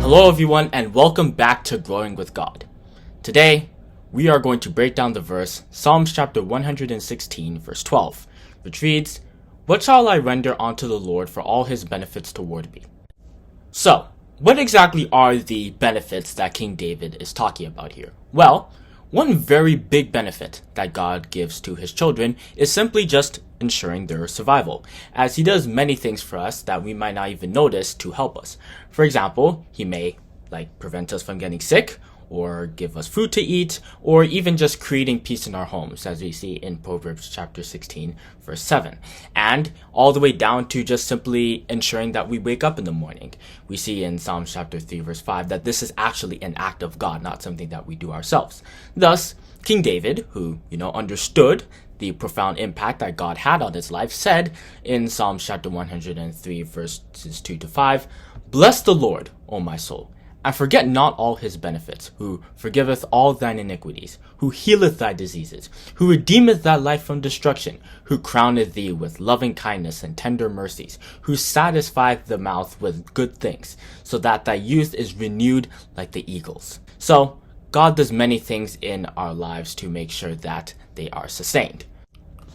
Hello everyone and welcome back to Growing with God. Today, we are going to break down the verse Psalms chapter 116 verse 12, which reads, "What shall I render unto the Lord for all his benefits toward me?" So, what exactly are the benefits that King David is talking about here? Well, one very big benefit that God gives to his children is simply just ensuring their survival, as he does many things for us that we might not even notice to help us. For example, he may prevent us from getting sick, or give us food to eat, or even just creating peace in our homes, as we see in Proverbs chapter 16 verse 7, and all the way down to just simply ensuring that we wake up in the morning. We see in Psalms chapter 3 verse 5 that this is actually an act of God, not something that we do ourselves. Thus, King David, who understood the profound impact that God had on his life, said in Psalms chapter 103 verses 2 to 5, "Bless the Lord, O my soul, and forget not all his benefits, who forgiveth all thine iniquities, who healeth thy diseases, who redeemeth thy life from destruction, who crowneth thee with loving kindness and tender mercies, who satisfieth the mouth with good things, so that thy youth is renewed like the eagles." So, God does many things in our lives to make sure that they are sustained.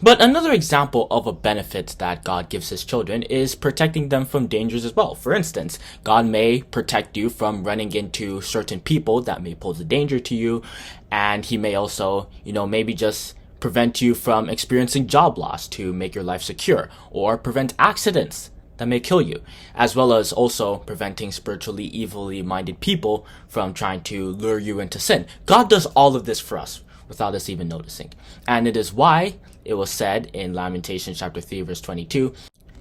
But another example of a benefit that God gives his children is protecting them from dangers as well. For instance, God may protect you from running into certain people that may pose a danger to you, and he may also, maybe just prevent you from experiencing job loss to make your life secure, or prevent accidents that may kill you, as well as also preventing spiritually evilly minded people from trying to lure you into sin. God does all of this for us without us even noticing. And it is why it was said in Lamentations chapter 3 verse 22,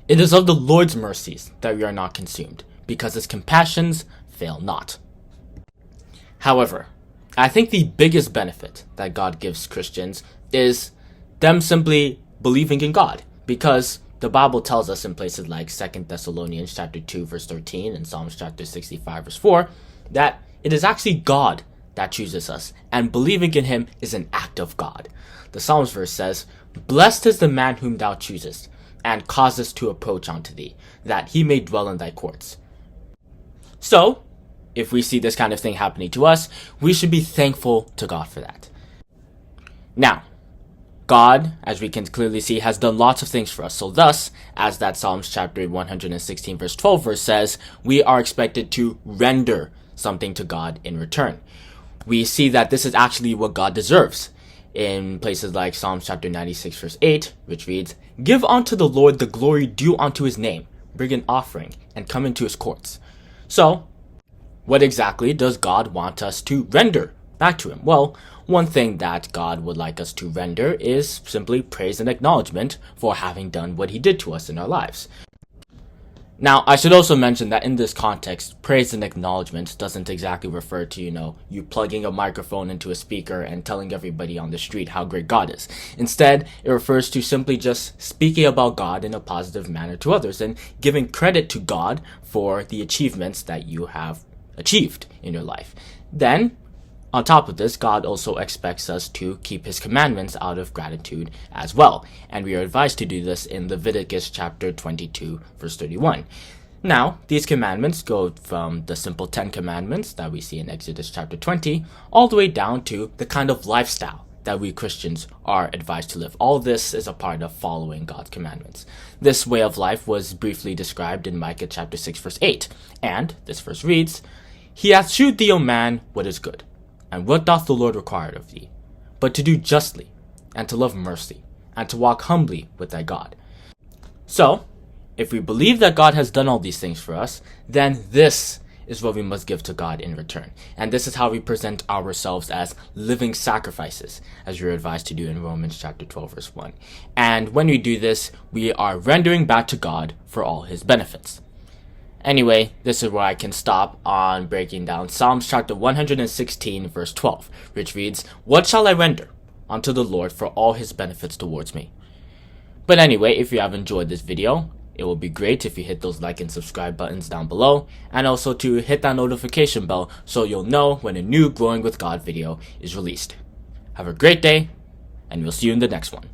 "It is of the Lord's mercies that we are not consumed, because his compassions fail not." However, I think the biggest benefit that God gives Christians is them simply believing in God, because the Bible tells us in places like 2 Thessalonians chapter 2 verse 13 and Psalms chapter 65 verse 4 that it is actually God that chooses us, and believing in him is an act of God. The Psalms verse says, "Blessed is the man whom thou choosest, and causest to approach unto thee, that he may dwell in thy courts." So, if we see this kind of thing happening to us, we should be thankful to God for that. Now, God, as we can clearly see, has done lots of things for us. So thus, as that Psalms chapter 116 verse 12 verse says, we are expected to render something to God in return. We see that this is actually what God deserves in places like Psalms chapter 96 verse 8, which reads, "Give unto the Lord the glory due unto his name, bring an offering, and come into his courts." So, what exactly does God want us to render back to him? Well, one thing that God would like us to render is simply praise and acknowledgement for having done what he did to us in our lives. Now, I should also mention that in this context, praise and acknowledgement doesn't exactly refer to, you plugging a microphone into a speaker and telling everybody on the street how great God is. Instead, it refers to simply just speaking about God in a positive manner to others and giving credit to God for the achievements that you have achieved in your life. Then, on top of this, God also expects us to keep his commandments out of gratitude as well. And we are advised to do this in Leviticus chapter 22, verse 31. Now, these commandments go from the simple 10 commandments that we see in Exodus chapter 20, all the way down to the kind of lifestyle that we Christians are advised to live. All this is a part of following God's commandments. This way of life was briefly described in Micah chapter 6, verse 8. And this verse reads, "He hath shewed thee, O man, what is good. And what doth the Lord require of thee? But to do justly, and to love mercy, and to walk humbly with thy God." So, if we believe that God has done all these things for us, then this is what we must give to God in return. And this is how we present ourselves as living sacrifices, as we're advised to do in Romans chapter 12, verse 1. And when we do this, we are rendering back to God for all his benefits. Anyway, this is where I can stop on breaking down Psalms chapter 116 verse 12, which reads, "What shall I render unto the Lord for all his benefits towards me?" But anyway, if you have enjoyed this video, it will be great if you hit those like and subscribe buttons down below, and also to hit that notification bell so you'll know when a new Growing with God video is released. Have a great day, and we'll see you in the next one.